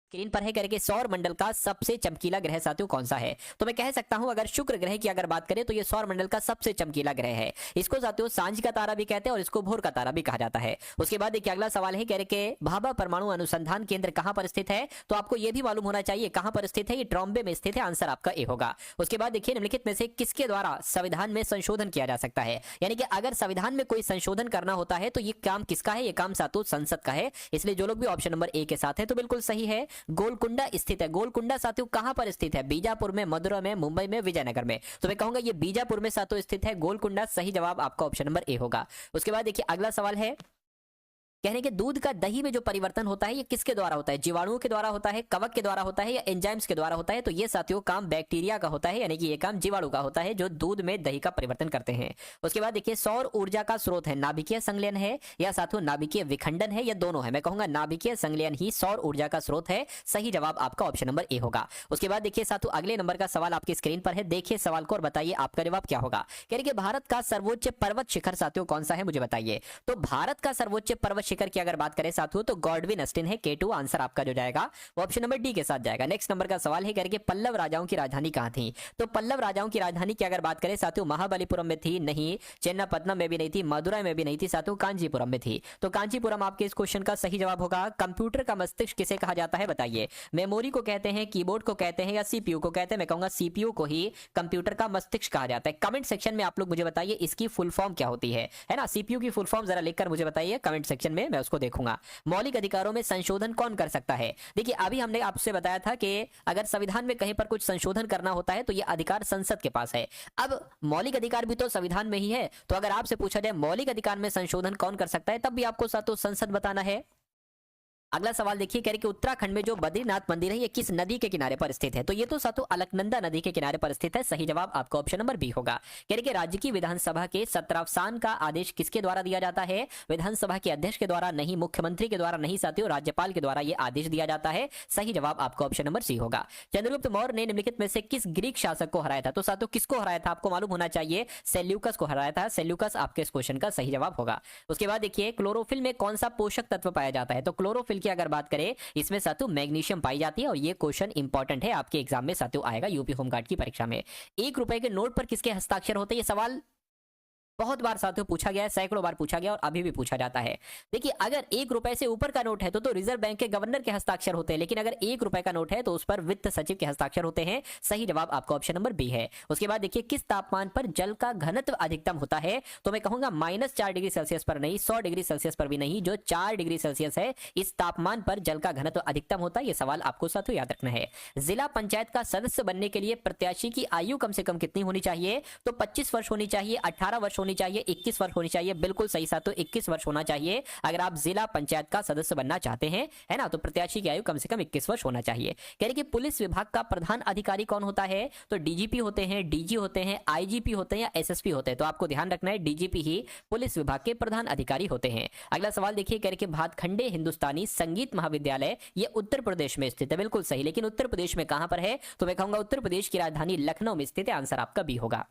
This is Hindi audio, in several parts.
स्क्रीन पर है करके सौर मंडल का सबसे चमकीला ग्रह साथियों कौन सा है? तो मैं कह सकता हूं अगर शुक्र ग्रह की अगर बात करें तो ये सौर मंडल का सबसे चमकीला ग्रह है। इसको साथियों सांझ का तारा भी कहते हैं और इसको भोर का तारा भी कहा जाता है। उसके बाद देखिए अगला सवाल है कह के भाभा परमाणु अनुसंधान केंद्र कहां पर स्थित है? तो आपको यह भी मालूम होना चाहिए कहां पर स्थित है। ये ट्रॉम्बे में स्थित है। आंसर आपका ए होगा। उसके बाद देखिए निम्नलिखित में से किसके द्वारा संविधान में संशोधन किया जा सकता है? यानी कि अगर संविधान में कोई संशोधन करना होता है तो ये काम किसका है? ये काम साथियों संसद का है। इसलिए जो लोग भी ऑप्शन नंबर ए के साथ है तो बिल्कुल सही है। गोलकुंडा स्थित है। गोलकुंडा साथियों कहां पर स्थित है? बीजापुर में, मदुरा में, मुंबई में, विजयनगर में। तो मैं कहूंगा ये बीजापुर में साथियों स्थित है गोलकुंडा। सही जवाब आपका ऑप्शन नंबर ए होगा। उसके बाद देखिए अगला सवाल है कहने के दूध का दही में जो परिवर्तन होता है ये किसके द्वारा होता है? जीवाणुओं के द्वारा होता है, कवक के द्वारा होता है या एंजाइम्स के द्वारा होता है? तो ये साथियों काम बैक्टीरिया का होता है, यानी कि ये काम जीवाणु का होता है जो दूध में दही का परिवर्तन करते हैं। उसके बाद देखिए सौर ऊर्जा का स्रोत है नाभिकीय संलयन है या साथियों नाभिकीय विखंडन है या दोनों है? मैं कहूंगा नाभिकीय संलयन ही सौर ऊर्जा का स्रोत है। सही जवाब आपका ऑप्शन नंबर ए होगा। उसके बाद देखिए साथियों अगले नंबर का सवाल आपकी स्क्रीन पर है। देखिए सवाल को और बताइए आपका जवाब क्या होगा। कह रहे भारत का सर्वोच्च पर्वत शिखर साथियों कौन सा है? मुझे बताइए। तो भारत का सर्वोच्च पर्वत शिखर की अगर बात करें साथियों तो गॉडविन अस्टिन है। K2 आंसर आपका जो जाएगा वो ऑप्शन नंबर डी के साथ जाएगा। नेक्स्ट नंबर का सवाल है करके पल्लव राजाओं की राजधानी कहां थी? तो पल्लव राजाओं की राजधानी की अगर बात करें साथियों महाबलीपुरम में थी? नहीं। चेन्नापत्तनम में भी नहीं थी। मदुरै में भी नहीं थी साथियों। कांचीपुरम में थी। तो कांचीपुरम आपके इस क्वेश्चन का सही जवाब होगा। कंप्यूटर का मस्तिष्क किसे कहा जाता है बताइए? मेमोरी को कहते हैं, कीबोर्ड को कहते हैं या सीपीयू को कहते हैं? मैं कहूंगा सीपीयू को ही कंप्यूटर का मस्तिष्क कहा जाता है। कमेंट सेक्शन में आप लोग मुझे बताइए इसकी फुल फॉर्म क्या होती है ना? सीपीयू की फुल फॉर्म जरा लिखकर मुझे बताइए कमेंट सेक्शन में, मैं उसको देखूंगा। मौलिक अधिकारों में संशोधन कौन कर सकता है? देखिए अभी हमने आपसे बताया था कि अगर संविधान में कहीं पर कुछ संशोधन करना होता है तो यह अधिकार संसद के पास है। अब मौलिक अधिकार भी तो संविधान में ही है, तो अगर आपसे पूछा जाए मौलिक अधिकार में संशोधन कौन कर सकता है तब भी आपको साथों संसद बताना है। अगला सवाल देखिए कह रहे कि उत्तराखंड में जो बद्रीनाथ मंदिर है ये किस नदी के किनारे पर स्थित है? तो ये तो साथों अलकनंदा नदी के किनारे पर स्थित है। सही जवाब आपका ऑप्शन नंबर बी होगा। कह रहे कि राज्य की विधानसभा के सत्रावसान का आदेश किसके द्वारा दिया जाता है? विधानसभा के अध्यक्ष के द्वारा नहीं, मुख्यमंत्री के द्वारा नहीं साथियों, राज्यपाल के द्वारा यह आदेश दिया जाता है। सही जवाब आपका ऑप्शन नंबर सी होगा। चंद्रगुप्त मौर्य ने निम्नलिखित में से किस ग्रीक शासक को हराया था? तो साथियों किसको हराया था आपको मालूम होना चाहिए। सेल्यूकस को हराया था। सेल्यूकस आपके इस क्वेश्चन का सही जवाब होगा। उसके बाद देखिए क्लोरोफिल में कौन सा पोषक तत्व पाया जाता है? तो क्लोरोफिल की अगर बात करें इसमें साथियों मैग्नीशियम पाई जाती है और ये क्वेश्चन इंपॉर्टेंट है, आपके एग्जाम में साथियों आएगा यूपी होमगार्ड की परीक्षा में। 1 रुपए के नोट पर किसके हस्ताक्षर होते हैं? ये सवाल बहुत बार साथियों पूछा गया है, सैकड़ों बार पूछा गया और अभी भी पूछा जाता है। देखिए अगर 1 रुपए से ऊपर का नोट है तो रिजर्व बैंक के गवर्नर के हस्ताक्षर होते हैं, लेकिन अगर 1 रुपए का नोट है तो उस पर वित्त सचिव के हस्ताक्षर होते हैं। सही जवाब आपका ऑप्शन नंबर बी है। उसके बाद देखिए किस तापमान पर जल का घनत्व अधिकतम होता है? तो मैं कहूंगा -4 डिग्री सेल्सियस पर नहीं, 100 डिग्री सेल्सियस पर भी नहीं, जो 4 डिग्री सेल्सियस है इस तापमान पर जल का घनत्व अधिकतम होता है। यह सवाल आपको साथियों याद रखना है। जिला पंचायत का सदस्य बनने के लिए प्रत्याशी की आयु कम से कम कितनी होनी चाहिए? तो 25 वर्ष होनी चाहिए, 18 वर्ष होनी चाहिए, 21 वर्ष होनी चाहिए। बिल्कुल सही साथियों 21 वर्ष होना चाहिए अगर आप जिला पंचायत का सदस्य बनना चाहते हैं, है ना? तो प्रत्याशी की आयु कम से कम 21 वर्ष होना चाहिए। कह रहे कि पुलिस विभाग का प्रधान अधिकारी कौन होता है? तो डीजीपी होते हैं, डीजी होते हैं, आईजीपी होते हैं या एसएसपी होते हैं? तो आपको ध्यान रखना है डीजीपी ही पुलिस विभाग के प्रधान अधिकारी होते हैं। अगला सवाल देखिए कह रहे कि भातखंडे हिंदुस्तानी संगीत महाविद्यालय ये उत्तर प्रदेश में स्थित है। बिल्कुल सही, लेकिन उत्तर प्रदेश में कहां पर है? तो मैं कहूंगा उत्तर प्रदेश की राजधानी लखनऊ में स्थित है। आंसर आपका बी होगा।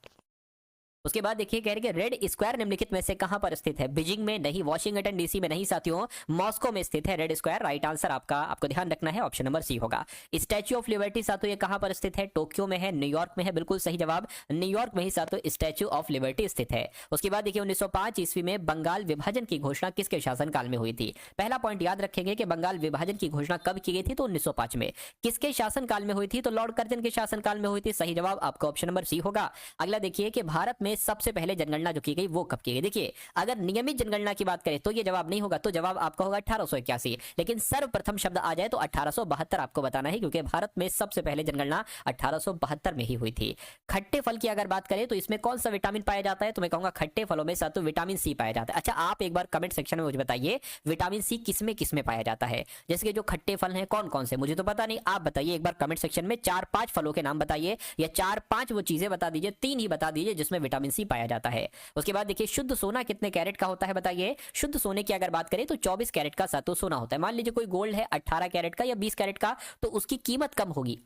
उसके बाद देखिए कह रहे कि रेड स्क्वायर निम्नलिखित में से कहां पर स्थित है? बीजिंग में नहीं, वॉशिंगटन डीसी में नहीं साथियों, मॉस्को में स्थित है रेड स्क्वायर। राइट आंसर आपका, आपको ध्यान रखना है, ऑप्शन नंबर सी होगा। स्टैच्यू ऑफ लिबर्टी साथियों ये कहां पर स्थित है? टोक्यो में है, न्यूयॉर्क में है? बिल्कुल सही जवाब, न्यूयॉर्क में ही साथियों स्टैच्यू ऑफ लिबर्टी स्थित है। उसके बाद देखिए 1905 ईस्वी में बंगाल विभाजन की घोषणा किसके शासनकाल में हुई थी? पहला पॉइंट याद रखेंगे कि बंगाल विभाजन की घोषणा कब की गई थी? तो 1905 में। किसके शासनकाल में हुई थी? तो लॉर्ड कर्जन के शासनकाल में हुई थी। सही जवाब आपका ऑप्शन नंबर सी होगा। अगला देखिए कि भारत में सबसे पहले जनगणना जो की गई वो कब की गई? देखिए अगर नियमित जनगणना की बात करें तो ये जवाब नहीं होगा, तो जवाब आपका होगा 1881। लेकिन सर्वप्रथम शब्द आ जाए तो 1872 आपको बताना है, क्योंकि भारत में सबसे पहले जनगणना 1872 में ही हुई थी। खट्टे फल की अगर बात करें तो इसमें कौन सा विटामिन पाया जाता है? तो मैं कहूंगा खट्टे फलों में साथ विटामिन सी पाया जाता है। अच्छा आप एक बार कमेंट सेक्शन में मुझे बताइए विटामिन सी किसमें किसमें पाया जाता है? जैसे कि जो खट्टे फल हैं कौन कौन से, मुझे तो पता नहीं, आप बताइए एक बार कमेंट सेक्शन में। 4-5 फलों के नाम बताइए या 4-5 वो चीजें बता दीजिए, 3 ही बता दीजिए जिसमें विटामिन सी पाया जाता है। उसके बाद देखिए शुद्ध सोना कितने कैरेट का होता है बताइए? शुद्ध सोने की अगर बात करें तो 24 कैरेट का सातों सोना होता है। मान लीजिए कोई गोल्ड है 18 कैरेट का या 20 कैरेट का, तो उसकी कीमत कम होगी,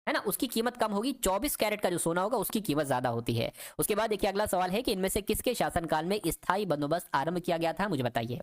है ना? उसकी कीमत कम होगी। 24 कैरेट का जो सोना होगा उसकी कीमत ज्यादा होती है। उसके बाद देखिए अगला सवाल है कि इनमें से किसके शासनकाल में स्थायी बंदोबस्त आरंभ किया गया था? मुझे बताइए।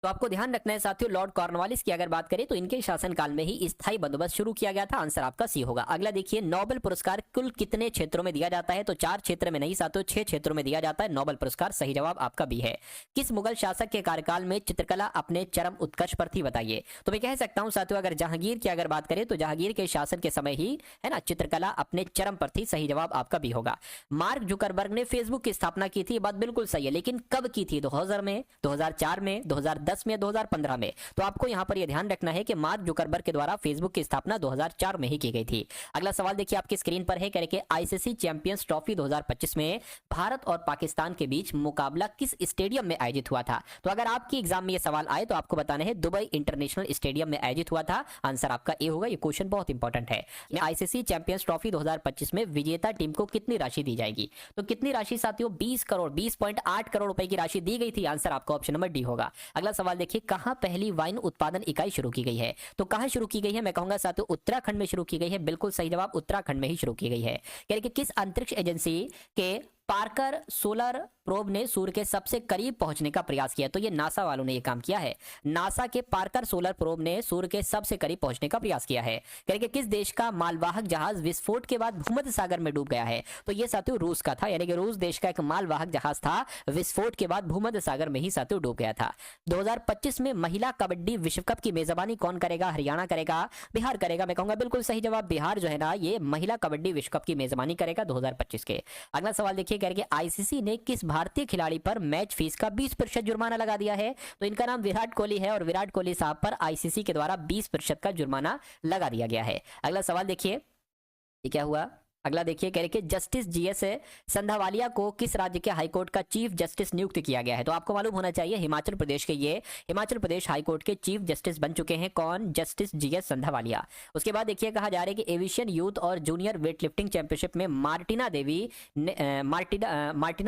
तो आपको ध्यान रखना है साथियों, लॉर्ड कॉर्नवालिस की अगर बात करें तो इनके शासनकाल में ही स्थायी बंदोबस्त शुरू किया गया था। आंसर आपका सी होगा। अगला देखिए, नोबेल पुरस्कार कुल कितने क्षेत्रों में दिया जाता है? तो 4 क्षेत्र में नहीं साथियों, 6 क्षेत्रों में दिया जाता है नोबेल पुरस्कार। सही जवाब आपका बी है। किस मुगल शासक के कार्यकाल में चित्रकला अपने चरम उत्कर्ष पर थी? बताइए। तो मैं कह सकता हूं साथियों, अगर जहांगीर की अगर बात करें तो जहांगीर के शासन के समय ही है ना चित्रकला अपने चरम पर थी। सही जवाब आपका बी होगा। मार्क जुकरबर्ग ने फेसबुक की स्थापना की थी, बात बिल्कुल सही है, लेकिन कब की थी? 2000 में, 2004 में, 2010 में, 2015 में? तो आपको यहां पर यह ध्यान रखना है कि मार्क जुकरबर्ग के द्वारा फेसबुक की स्थापना 2004 में ही की गई थी। अगला सवाल देखिए आपकी स्क्रीन पर है, कह रहे कि आईसीसी चैंपियंस ट्रॉफी 2025 में भारत और पाकिस्तान के बीच मुकाबला किस स्टेडियम में आयोजित हुआ था? तो अगर आपकी एग्जाम में यह सवाल आए तो आपको बताना है दुबई इंटरनेशनल स्टेडियम में आयोजित हुआ था। आंसर आपका ए होगा। ये क्वेश्चन बहुत इंपॉर्टेंट है। आईसीसी चैंपियंस ट्रॉफी 2025 में विजेता टीम को कितनी राशि दी जाएगी? तो कितनी राशि साथियों? 20 करोड़, 20.8 करोड़ रुपए की राशि दी गई थी। आंसर आपका ऑप्शन नंबर डी होगा। अगला सवाल देखिए, कहां पहली वाइन उत्पादन इकाई शुरू की गई है? तो कहां शुरू की गई है? मैं कहूंगा साथियों उत्तराखंड में शुरू की गई है। बिल्कुल सही जवाब, उत्तराखंड में ही शुरू की गई है। कह रहे कि किस अंतरिक्ष एजेंसी के पार्कर सोलर प्रोब ने सूर्य के सबसे करीब पहुंचने का प्रयास किया? तो ये नासा वालों ने ये काम किया है। नासा के पार्कर सोलर प्रोब ने सूर्य के सबसे करीब पहुंचने का प्रयास किया है। कह रहे कि किस देश का मालवाहक जहाज विस्फोट के बाद भूमध्य सागर में डूब गया है? तो ये साथियों रूस का था, यानी कि रूस देश का एक मालवाहक जहाज था, विस्फोट के बाद भूमध्य सागर में ही साथियों डूब गया था। 2025 में महिला कबड्डी विश्व कप की मेजबानी कौन करेगा? हरियाणा करेगा, बिहार करेगा? मैं कहूंगा बिल्कुल सही जवाब, बिहार जो है ना ये महिला कबड्डी विश्व कप की मेजबानी करेगा 2025 के। अगला सवाल देखिए, कह रहे कि आईसीसी ने किस भारतीय खिलाड़ी पर मैच फीस का 20% जुर्माना लगा दिया है? तो इनका नाम विराट कोहली है और विराट कोहली साहब पर आईसीसी के द्वारा 20% का जुर्माना लगा दिया गया है। अगला सवाल देखिए, ये क्या हुआ? अगला देखिए, कह रहे कि जस्टिस जीएस संधावालिया को किस राज्य के हाईकोर्ट का चीफ जस्टिस नियुक्त किया गया है? तो आपको मालूम होना चाहिए हिमाचल प्रदेश के ये हिमाचल प्रदेश हाईकोर्ट के चीफ जस्टिस बन चुके हैं। कौन? Justice GS Sandhawalia. उसके बाद देखिए, कहा जा रहा है कि एविएशन यूथ और जूनियर वेट लिफ्टिंग चैंपियनशिप में मार्टिना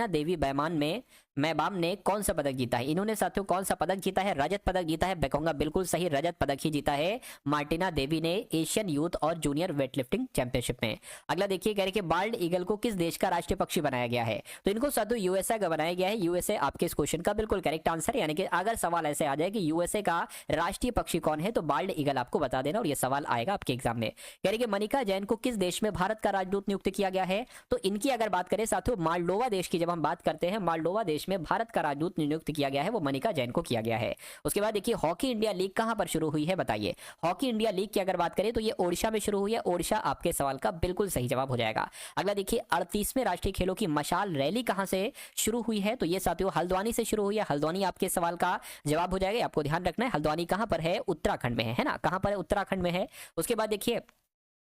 देवी मैबाम ने कौन सा पदक जीता है? इन्होंने साथियों कौन सा पदक जीता है? रजत पदक जीता है। मैं कहूंगा बिल्कुल सही, रजत पदक ही जीता है मार्टिना देवी ने एशियन यूथ और जूनियर वेटलिफ्टिंग चैंपियनशिप में। अगला देखिए, कह रहे कि बाल्ड ईगल को किस देश का राष्ट्रीय पक्षी बनाया गया है? तो इनको साथियों यूएसए का बनाया गया है। यूएसए आपके इस क्वेश्चन का बिल्कुल करेक्ट आंसर, यानी कि अगर सवाल ऐसे आ जाए कि यूएसए का राष्ट्रीय पक्षी कौन है तो बाल्ड ईगल आपको बता देना और यह सवाल आएगा आपके एग्जाम में। कह रहे कि मनिका जैन को किस देश में भारत का राजदूत नियुक्त किया गया है? तो इनकी अगर बात करें साथियों मालडोवा देश की, जब हम बात करते हैं मालडोवा देश में भारत का राजदूत नियुक्त किया गया है, वो मनिका जैन को किया गया है। उसके बाद देखिए, हॉकी इंडिया लीग कहां पर शुरू हुई है? बताइए। हॉकी इंडिया लीग की अगर बात करें तो ये ओडिशा में शुरू हुई है। ओडिशा आपके सवाल का बिल्कुल सही जवाब हो जाएगा। अगला देखिए, 38वें राष्ट्रीय खेलों की मशाल रैली कहां से शुरू हुई है? तो ये साथियों हल्द्वानी से शुरू हुई है। हल्द्वानी आपके सवाल का जवाब हो जाएगा। आपको ध्यान रखना है हल्द्वानी कहां पर है? उत्तराखंड में है ना? कहां पर है? उत्तराखंड में है। उसके बाद देखिए,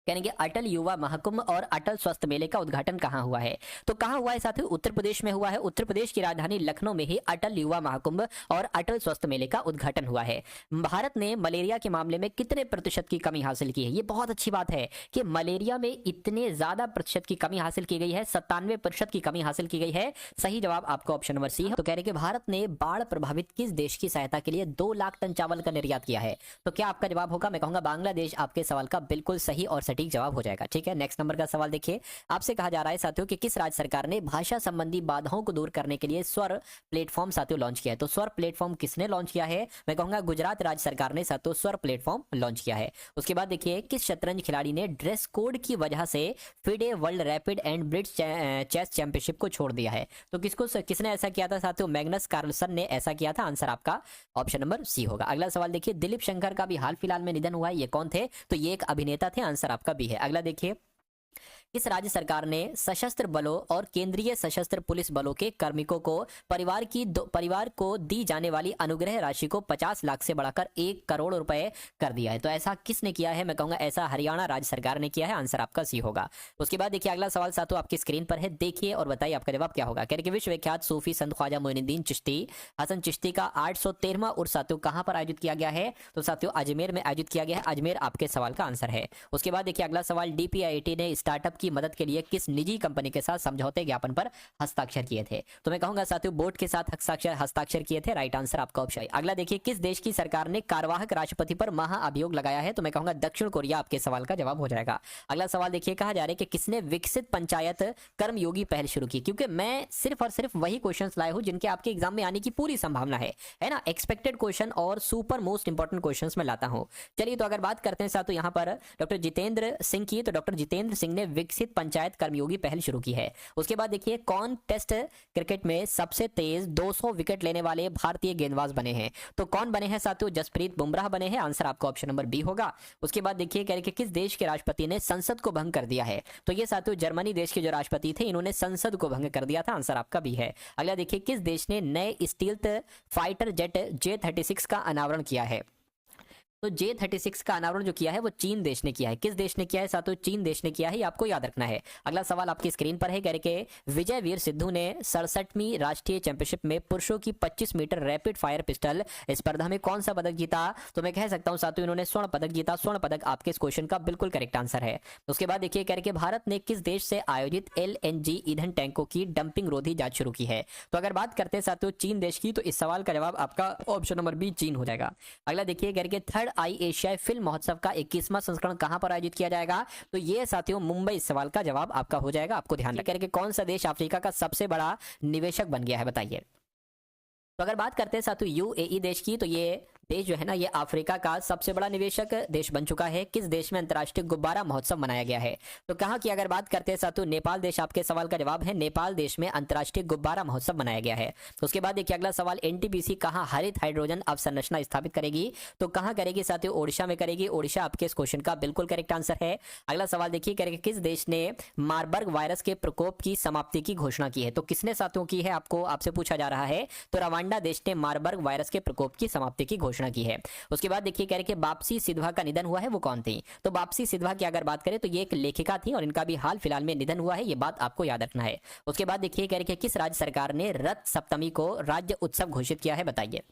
यानी कि अटल युवा महाकुंभ और अटल स्वास्थ्य मेले का उद्घाटन कहां हुआ है? तो कहां हुआ है साथियों? उत्तर प्रदेश में हुआ है। उत्तर प्रदेश की राजधानी लखनऊ में ही अटल युवा महाकुंभ और अटल स्वास्थ्य मेले का उद्घाटन हुआ है। भारत ने मलेरिया के मामले में कितने प्रतिशत की कमी हासिल की है? ये बहुत अच्छी बात है कि मलेरिया में इतने ज्यादा प्रतिशत की कमी हासिल की गई है, 97% की कमी हासिल की गई है। सही जवाब आपका ऑप्शन नंबर सी है। तो कह रहे कि भारत ने बाढ़ प्रभावित किस देश की सहायता के लिए 2 लाख टन चावल का निर्यात किया है? तो क्या आपका जवाब होगा? मैं कहूंगा बांग्लादेश आपके सवाल का बिल्कुल सही और सटीक जवाब हो जाएगा। ठीक है, नेक्स्ट नंबर का सवाल देखिए, आपसे कहा जा रहा है साथियों कि किस राज्य सरकार ने भाषा संबंधी बाधाओं को दूर करने के लिए स्वर प्लेटफॉर्म साथियों लॉन्च किया है? तो स्वर प्लेटफॉर्म किसने लॉन्च किया है? मैं कहूंगा गुजरात राज्य सरकार ने साथियों स्वर प्लेटफॉर्म लॉन्च किया है। उसके बाद देखिए, किस शतरंज खिलाड़ी ने ड्रेस कोड की वजह से FIDE World Rapid and Blitz Chess Championship को छोड़ दिया है? तो किसने ऐसा किया था साथियों? मैग्नस कार्लसन ने ऐसा किया था। आंसर आपका ऑप्शन नंबर सी होगा। अगला सवाल देखिए, दिलीप शंकर का भी हाल फिलहाल में निधन हुआ है, ये कौन थे? तो ये एक अभिनेता थे। आंसर आपका बी है। अगला देखिए, किस राज्य सरकार ने सशस्त्र बलों और केंद्रीय सशस्त्र पुलिस बलों के कार्मिकों को परिवार को दी जाने वाली अनुग्रह राशि को 50 लाख से बढ़ाकर 1 करोड़ रुपए कर दिया है? तो ऐसा किसने किया है? मैं कहूंगा ऐसा हरियाणा राज्य सरकार ने किया है। आंसर आपका सी होगा। उसके बाद देखिए, अगला सवाल साथियों आपकी स्क्रीन पर है, देखिए और बताइए आपका जवाब क्या होगा। कह रहे कि विश्वविख्यात सूफी संत ख्वाजा मोइनुद्दीन चिश्ती हसन चिश्ती का 813वां उर्स साथियों कहां पर आयोजित किया गया है? तो साथियों अजमेर में आयोजित किया गया है। अजमेर आपके सवाल का आंसर है। उसके बाद देखिए, अगला सवाल, डीपीआईआईटी ने स्टार्टअप की मदद के लिए किस निजी कंपनी के साथ समझौते ज्ञापन पर हस्ताक्षर किए थे? तो मैं कहूंगा साथियों बोट के साथ हस्ताक्षर किए थे। राइट आंसर आपका ऑप्शन। अगला देखिए, किस देश की सरकार ने कार्यवाहक राष्ट्रपति पर महाअभियोग लगाया है? तो मैं कहूंगा दक्षिण कोरिया आपके सवाल का जवाब हो जाएगा। अगला सवाल देखिए, कहा जा रहा है कि किसने विकसित पंचायत कर्मयोगी पहल शुरू की? क्योंकि मैं सिर्फ और सिर्फ वही क्वेश्चंस लाया हूं जिनके आपके एग्जाम में आने की पूरी संभावना है ना। एक्सपेक्टेड क्वेश्चन और सुपर मोस्ट इंपॉर्टेंट क्वेश्चंस में लाता हूं। चलिए तो अगर बात करते हैं साथियों यहाँ पर डॉक्टर जितेंद्र सिंह की, तो डॉक्टर जितेंद्र सिंह ने विकसित पंचायत कर्मयोगी पहल शुरू की है। उसके बाद देखिए, कौन टेस्ट क्रिकेट में सबसे तेज 200 विकेट लेने वाले भारतीय गेंदबाज बने हैं? तो कौन बने हैं साथियों? जसप्रीत बुमराह बने हैं। आंसर आपका ऑप्शन नंबर बी होगा। उसके बाद देखिए, कह रहे कि किस देश के राष्ट्रपति ने संसद को भंग कर दिया है? तो ये साथियों जर्मनी देश के जो राष्ट्रपति थे, इन्होंने संसद को भंग कर दिया था। आंसर आपका बी है। अगला देखिए, किस देश ने नए स्टील्थ फाइटर जेट J-36 का अनावरण किया है? तो J-36 का अनावरण जो किया है वो चीन देश ने किया है। किस देश ने किया है साथियों? चीन देश ने किया है, ये आपको याद रखना है। अगला सवाल आपकी स्क्रीन पर है, कह रहे कि विजय वीर सिद्धू ने 67वीं राष्ट्रीय चैंपियनशिप में पुरुषों की 25 मीटर रैपिड फायर पिस्टल स्पर्धा में कौन सा पदक जीता? तो मैं कह सकता हूं साथियों इन्होंने स्वर्ण पदक जीता। स्वर्ण पदक आपके इस क्वेश्चन का बिल्कुल करेक्ट आंसर है। उसके बाद देखिए, कह रहे कि भारत ने किस देश से आयोजित LNG ईंधन टैंकों की डंपिंग रोधी जांच शुरू की है? तो अगर बात करते हैं साथियों चीन देश की, तो इस सवाल का जवाब आपका ऑप्शन नंबर बी चीन हो जाएगा। अगला देखिए, कह रहे कि थर्ड आई एशिया फिल्म महोत्सव का 21वां संस्करण कहां पर आयोजित किया जाएगा? तो ये साथियों मुंबई। इस सवाल का जवाब आपका हो जाएगा। आपको ध्यान रखना कि कौन सा देश अफ्रीका का सबसे बड़ा निवेशक बन गया है, बताइए। तो अगर बात करते हैं साथियों UAE देश की, तो ये देश जो है ना, ये अफ्रीका का सबसे बड़ा निवेशक देश बन चुका है। किस देश में अंतर्राष्ट्रीय गुब्बारा महोत्सव मनाया गया है? तो कहाँ की अगर बात करते हैं साथियों, नेपाल देश आपके सवाल का जवाब है। नेपाल देश में अंतर्राष्ट्रीय गुब्बारा महोत्सव मनाया गया है। उसके बाद देखिए अगला सवाल, NTPC कहाँ हरित हाइड्रोजन अवसंरचना स्थापित करेगी? तो कहाँ करेगी साथियों? ओडिशा में करेगी। ओडिशा आपके इस क्वेश्चन का बिल्कुल करेक्ट आंसर है। अगला सवाल देखिए, करेगी किस देश ने मार्बर्ग वायरस के प्रकोप की समाप्ति की घोषणा की है? तो किसने साथियों की है, आपसे पूछा जा रहा है। तो रवांडा देश ने मार्बर्ग वायरस के प्रकोप की समाप्ति की घोषणा की है। उसके बाद देखिए, कह रहे कि बापसी सिधवा का निधन हुआ है, वो कौन थी? तो बापसी सिधवा की अगर बात करें तो ये एक लेखिका थी और इनका भी हाल फिलहाल में निधन हुआ है, ये बात आपको याद रखना है। उसके बाद देखिए, कह रहे कि किस राज्य सरकार ने रथ सप्तमी को राज्य उत्सव घोषित किया है, बताइए।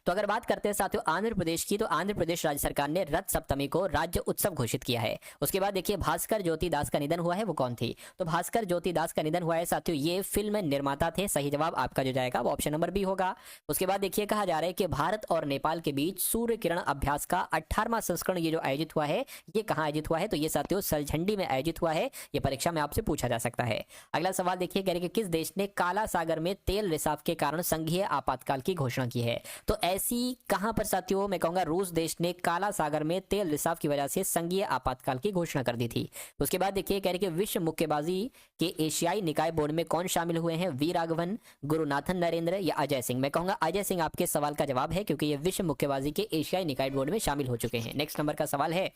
तो अगर बात करते हैं साथियों आंध्र प्रदेश की, तो आंध्र प्रदेश राज्य सरकार ने रथ सप्तमी को राज्य उत्सव घोषित किया है। उसके बाद देखिए, भास्कर ज्योति दास का निधन हुआ है, वो कौन थी? तो भास्कर ज्योति दास का निधन हुआ है साथियों, ये फिल्म निर्माता थे। सही जवाब आपका जो जाएगा वो ऑप्शन नंबर बी होगा। उसके बाद देखिए, कहा जा रहा है कि भारत और नेपाल के बीच सूर्य किरण अभ्यास का 18वां संस्करण ये जो आयोजित हुआ है, ये कहाँ आयोजित हुआ है? तो ये साथियों सलझंडी में आयोजित हुआ है। ये परीक्षा में आपसे पूछा जा सकता है। अगला सवाल देखिए, कह रहे कि किस देश ने काला सागर में तेल रिसाव के कारण संघीय आपातकाल की घोषणा की है? तो ऐसी कहां पर साथियों? मैं कहूंगा रूस देश ने काला सागर में तेल रिसाव की वजह से संघीय आपातकाल की घोषणा कर दी थी। उसके बाद देखिए, कह रहे कि विश्व मुक्केबाजी के एशियाई निकाय बोर्ड में कौन शामिल हुए हैं? वी राघवन, गुरुनाथन नरेंद्र या अजय सिंह? मैं कहूंगा अजय सिंह आपके सवाल का जवाब है, क्योंकि ये विश्व मुक्केबाजी के एशियाई निकाय बोर्ड में शामिल हो चुके हैं। नेक्स्ट नंबर का सवाल है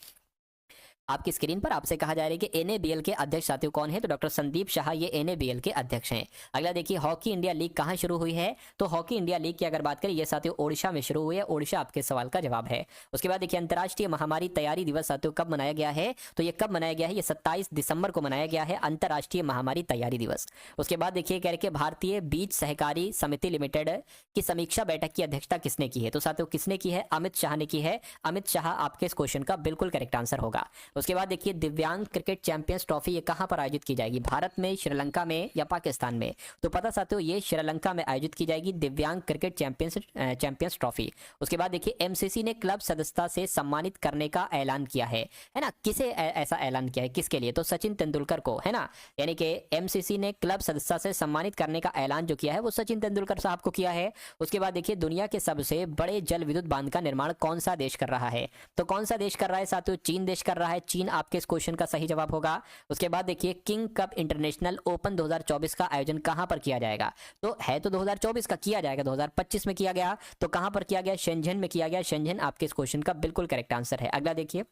आपकी स्क्रीन पर, आपसे कहा जा रहा है कि NABL के अध्यक्ष साथियों कौन है? तो डॉक्टर संदीप शाह ये NABL के अध्यक्ष हैं। अगला देखिए, हॉकी इंडिया लीग कहां शुरू हुई है? तो हॉकी इंडिया लीग की अगर बात करें, ये साथियों ओडिशा में शुरू हुई है। ओडिशा आपके सवाल का जवाब है। उसके बाद देखिए, अंतर्राष्ट्रीय महामारी तैयारी दिवस साथियों कब मनाया गया है? तो ये कब मनाया गया है? ये 27 दिसंबर को मनाया गया है, अंतर्राष्ट्रीय महामारी तैयारी दिवस। उसके बाद देखिए, कह रहे कि भारतीय बीज सहकारी समिति लिमिटेड की समीक्षा बैठक की अध्यक्षता किसने की है? तो साथियों किसने की है? अमित शाह ने की है। अमित शाह आपके इस क्वेश्चन का बिल्कुल करेक्ट आंसर होगा। उसके बाद देखिए, दिव्यांग क्रिकेट चैंपियंस ट्रॉफी ये कहां पर आयोजित की जाएगी? भारत में, श्रीलंका में या पाकिस्तान में? तो पता साथियों ये श्रीलंका में आयोजित की जाएगी दिव्यांग क्रिकेट चैंपियंस ट्रॉफी। उसके बाद देखिए, MCC ने क्लब सदस्यता से सम्मानित करने का ऐलान किया है ना? किसे ऐसा ऐलान किया है, किसके लिए? तो सचिन तेंदुलकर को, है ना। यानी कि MCC ने क्लब सदस्यता से सम्मानित करने का ऐलान जो किया है वो सचिन तेंदुलकर साहब को किया है। उसके बाद देखिए, दुनिया के सबसे बड़े जल विद्युत बांध का निर्माण कौन सा देश कर रहा है? तो कौन सा देश कर रहा है साथियों? चीन देश कर रहा है। चीन आपके क्वेश्चन का सही जवाब होगा। उसके बाद देखिए, किंग कप इंटरनेशनल ओपन 2024 का आयोजन कहां पर किया जाएगा? तो है तो 2024 का, किया जाएगा 2025 में किया गया। तो कहां पर किया गया? शेंझन में किया गया। शेंझन आपके इस क्वेश्चन का बिल्कुल करेक्ट आंसर है। अगला देखिए,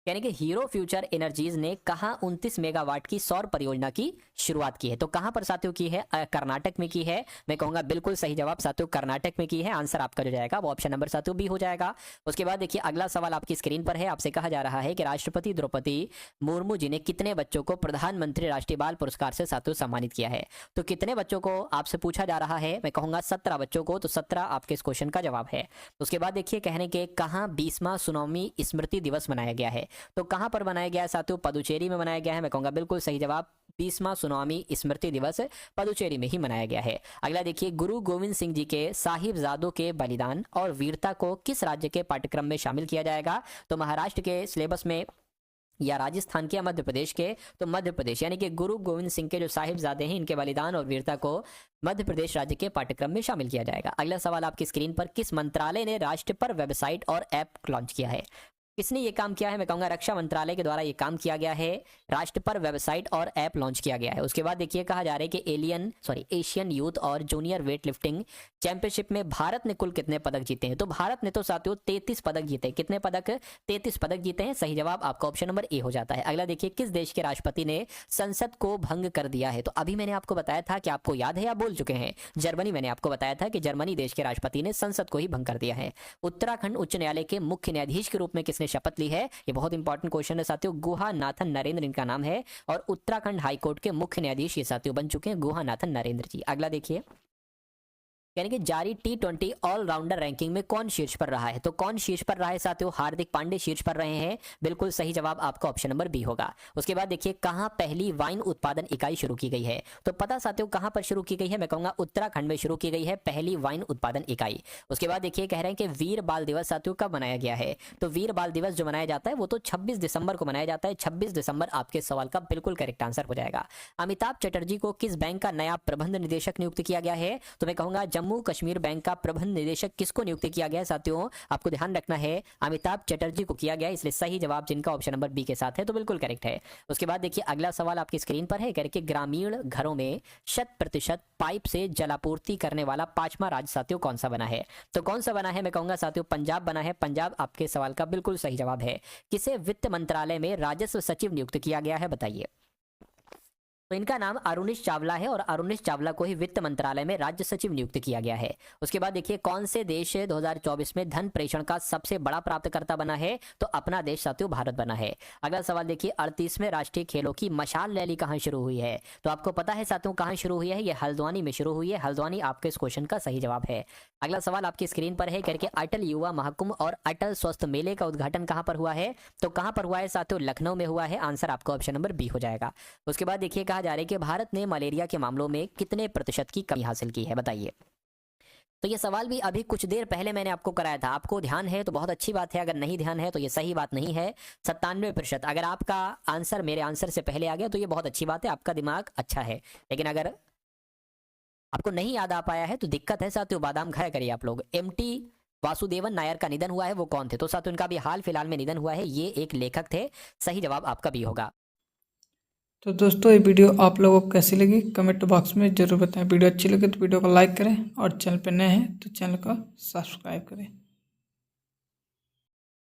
यानी कि हीरो फ्यूचर एनर्जीज ने कहां 29 मेगावाट की सौर परियोजना की शुरुआत की है? तो कहां पर साथियों की है? कर्नाटक में की है। मैं कहूंगा बिल्कुल सही जवाब साथियों कर्नाटक में की है। आंसर आपका जो जाएगा वो ऑप्शन नंबर साथियों बी हो जाएगा। उसके बाद देखिए, अगला सवाल आपकी स्क्रीन पर है। आपसे कहा जा रहा है कि राष्ट्रपति द्रौपदी मुर्मू जी ने कितने बच्चों को प्रधानमंत्री राष्ट्रीय बाल पुरस्कार से साथियों सम्मानित किया है? तो कितने बच्चों को आपसे पूछा जा रहा है? मैं कहूंगा 17 बच्चों को। तो 17 आपके इस क्वेश्चन का जवाब है। उसके बाद देखिए, कहने के कहां 20वां सुनामी स्मृति दिवस मनाया गया है? तो कहां पर बनाया गया है साथियों? पदुचेरी में बनाया गया है। मैं कहूंगा बिल्कुल सही जवाब 20वां सुनामी स्मृति दिवस पदुचेरी में ही मनाया गया है। अगला देखिए, गुरु गोविंद सिंह जी के साहिबजादों के बलिदान और वीरता को किस राज्य के पाठ्यक्रम में शामिल किया जाएगा? तो महाराष्ट्र के सिलेबस में या राजस्थान के या मध्य प्रदेश के? तो मध्य प्रदेश, यानी कि गुरु गोविंद सिंह के जो साहिबजादे हैं इनके बलिदान और वीरता को मध्य प्रदेश राज्य के पाठ्यक्रम में शामिल किया जाएगा। अगला सवाल आपकी स्क्रीन पर, किस मंत्रालय ने राष्ट्र पर वेबसाइट और ऐप लॉन्च किया है? किसने ये काम किया है? मैं कहूंगा रक्षा मंत्रालय के द्वारा ये काम किया गया है, राष्ट्र पर वेबसाइट और ऐप लॉन्च किया गया है। उसके बाद देखिए कहा जा रहा है कि एशियन यूथ और जूनियर वेट लिफ्टिंग चैंपियनशिप में भारत ने कुल कितने पदक जीते हैं? तो भारत ने तो साथियों 33 पदक जीते। कितने पदक? 33 पदक जीते हैं। सही जवाब आपका ऑप्शन नंबर ए हो जाता है। अगला देखिए, किस देश के राष्ट्रपति ने संसद को भंग कर दिया है? तो अभी मैंने आपको बताया था कि आपको याद है या भूल चुके हैं? जर्मनी, मैंने आपको बताया था कि जर्मनी देश के राष्ट्रपति ने संसद को ही भंग कर दिया है। उत्तराखंड उच्च न्यायालय के मुख्य न्यायाधीश के रूप में किसने शपथ ली है? ये बहुत इंपॉर्टेंट क्वेश्चन है साथियों। गुहानाथन नरेंद्र इनका नाम है और उत्तराखंड हाईकोर्ट के मुख्य न्यायाधीश ये साथियों बन चुके हैं गुहानाथन नरेंद्र जी। अगला देखिए, यानी कि जारी T20 ऑलराउंडर रैंकिंग में कौन शीर्ष पर रहा है? तो कौन शीर्ष पर रहा है साथियों? हार्दिक पांड्या शीर्ष पर रहे हैं। बिल्कुल सही जवाब आपका ऑप्शन नंबर बी होगा। उसके बाद देखिए, कहां पहली वाइन उत्पादन इकाई शुरू की गई है? तो पता साथियों कहां पर शुरू की गई है? मैं कहूंगा उत्तराखंड में शुरू की गई है पहली वाइन उत्पादन इकाई। उसके बाद देखिए कह रहे हैं कि वीर बाल दिवस साथियों कब मनाया गया है? तो वीर बाल दिवस जो मनाया जाता है वो तो 26 दिसंबर को मनाया जाता है। 26 दिसंबर आपके सवाल का बिल्कुल करेक्ट आंसर हो जाएगा। अमिताभ चटर्जी को किस बैंक का नया प्रबंध निदेशक नियुक्त किया गया है? तो मैं कहूंगा जम्मू कश्मीर बैंक का प्रबंध निदेशक किसको नियुक्त किया गया है साथियों? आपको ध्यान रखना है अमिताभ चटर्जी को किया गया है, इसलिए सही जवाब जिनका ऑप्शन नंबर बी के साथ है तो बिल्कुल करेक्ट है। उसके बाद देखिए अगला सवाल आपकी स्क्रीन पर है, कह ग्रामीण घरों में 100% पाइप से जलापूर्ति करने वाला 5वां राज्य साथियों कौन सा बना है? तो कौन सा बना है? मैं कहूंगा साथियों पंजाब बना है। पंजाब आपके सवाल का बिल्कुल सही जवाब है। किसे वित्त मंत्रालय में राजस्व सचिव नियुक्त किया गया है बताइए? तो इनका नाम अरुणेश चावला है और अरुणेश चावला को ही वित्त मंत्रालय में राज्य सचिव नियुक्त किया गया है। उसके बाद देखिए कौन से देश 2024 में धन प्रेषण का सबसे बड़ा प्राप्तकर्ता बना है? तो अपना देश साथियों भारत बना है। अगला सवाल देखिए, 38वें राष्ट्रीय खेलों की मशाल रैली कहां शुरू हुई है? तो आपको पता है साथियों कहां शुरू हुई है? ये हल्द्वानी में शुरू हुई है। हल्द्वानी आपके इस क्वेश्चन का सही जवाब है। अगला सवाल आपकी स्क्रीन पर है, करके अटल युवा महाकुंभ और अटल स्वस्थ मेले का उद्घाटन कहां पर हुआ है? तो कहां पर हुआ है साथियों? लखनऊ में हुआ है। आंसर आपका ऑप्शन नंबर बी हो जाएगा। उसके बाद देखिए कहा जा रहा है कि भारत ने मलेरिया के मामलों में कितने प्रतिशत की कमी हासिल की है बताइए? तो ये सवाल भी अभी कुछ देर पहले मैंने आपको कराया था। आपको ध्यान है तो बहुत अच्छी बात है, अगर नहीं ध्यान है तो ये सही बात नहीं है। 97%। अगर आपका आंसर मेरे आंसर से पहले आ गया तो ये बहुत अच्छी बात है, आपका दिमाग अच्छा है। लेकिन अगर आपको नहीं याद आ पाया है तो दिक्कत है साथियों। बादाम खाया करिए आप लोग। MT वासुदेवन नायर का निधन हुआ है, वो कौन थे? तो साथियों इनका भी हाल फिलहाल में निधन हुआ है, ये एक लेखक थे। सही जवाब आपका भी होगा। तो दोस्तों ये वीडियो आप लोगों को कैसी लगी कमेंट बॉक्स में ज़रूर बताएं। वीडियो अच्छी लगे तो वीडियो को लाइक करें और चैनल पर नए हैं तो चैनल को सब्सक्राइब करें।